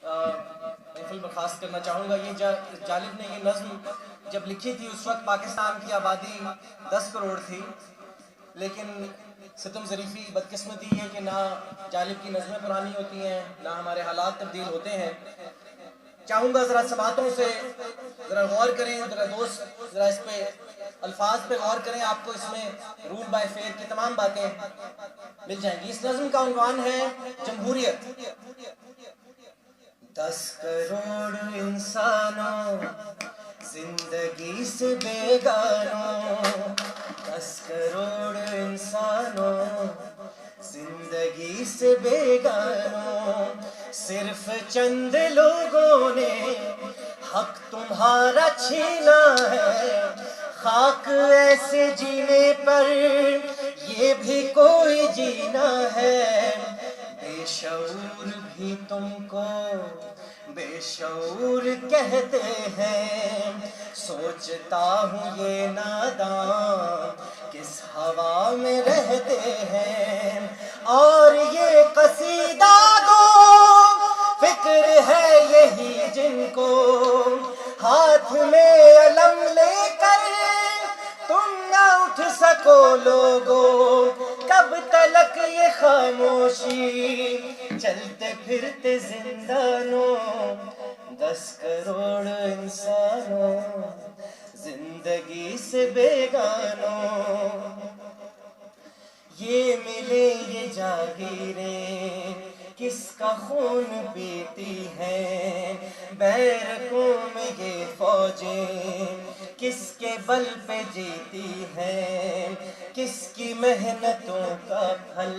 محفل برخاست کرنا چاہوں گا. یہ جالب نے یہ نظم جب لکھی تھی اس وقت پاکستان کی آبادی 10 کروڑ تھی، لیکن ستم ظریفی بدقسمتی ہے کہ نہ جالب کی نظمیں پرانی ہوتی ہیں نہ ہمارے حالات تبدیل ہوتے ہیں. چاہوں گا ذرا سباتوں سے ذرا غور کریں، ذرا دوست ذرا اس پہ الفاظ پہ غور کریں، آپ کو اس میں رول بائی فیئر کی تمام باتیں مل جائیں گی. اس نظم کا عنوان ہے جمہوریت. 10 کروڑ انسانوں زندگی سے بیگانوں، 10 کروڑ انسانوں زندگی سے بیگانوں، صرف چند لوگوں نے حق تمہارا چھینا ہے. خاک ایسے جینے پر یہ بھی کوئی جینا ہے. بے شعور بھی تم کو بے شعور کہتے ہیں، سوچتا ہوں یہ نادان کس ہوا میں رہتے ہیں. اور یہ قصیدہ دو فکر ہے یہی جن کو، ہاتھ میں علم لے کر تم نہ اٹھ سکو لوگوں. کب تلک یہ خاموشی چلتے پھرتے زندانوں، 10 کروڑ انسانوں زندگی سے بیگانوں. یہ ملے یہ جاگیریں کس کا خون پیتی ہیں، بیرکوں میں یہ فوجیں کس کے بل پہ جیتی ہیں. کس کی محنتوں کا پھل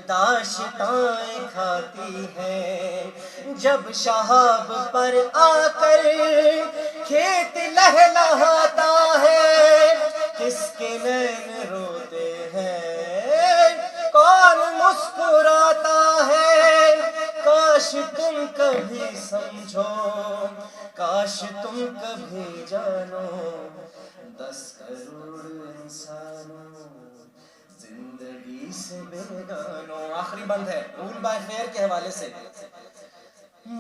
داشتائیں کھاتی ہیں. جب شہاب پر آ کر کھیت لہلہاتا ہے، کس کے نین روتے ہیں کون مسکراتا ہے. کاش تم کبھی سمجھو، کاش تم کبھی جانو، 10 کروڑ انسانوں زندگی سے بیگانوں. آخری بند ہے رول بائی فیئر کے حوالے سے.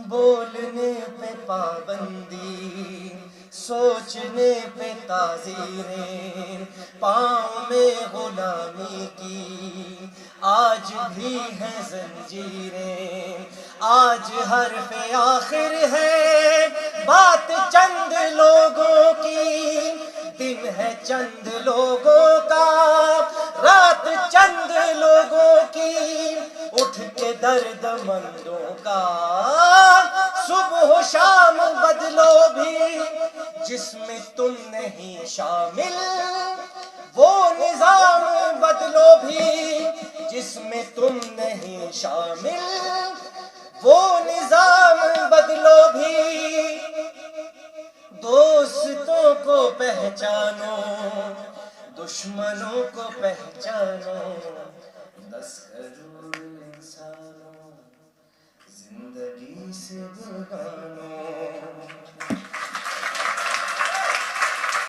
بولنے پہ پابندی، سوچنے پہ تعزیریں، پاؤں میں غلامی کی آج بھی ہیں زنجیریں. آج حرف آخر ہے بات چند لوگوں کی، دن ہے چند لوگوں کا رات چند لوگوں کی. اٹھ کے درد مندوں کا صبح و شام بدلو بھی، جس میں تم نہیں شامل وہ نظام بدلو بھی، جس میں تم نہیں شامل وہ نظام بدلو بھی. دوستوں کو پہچانو دشمنوں کو پہچانو، 10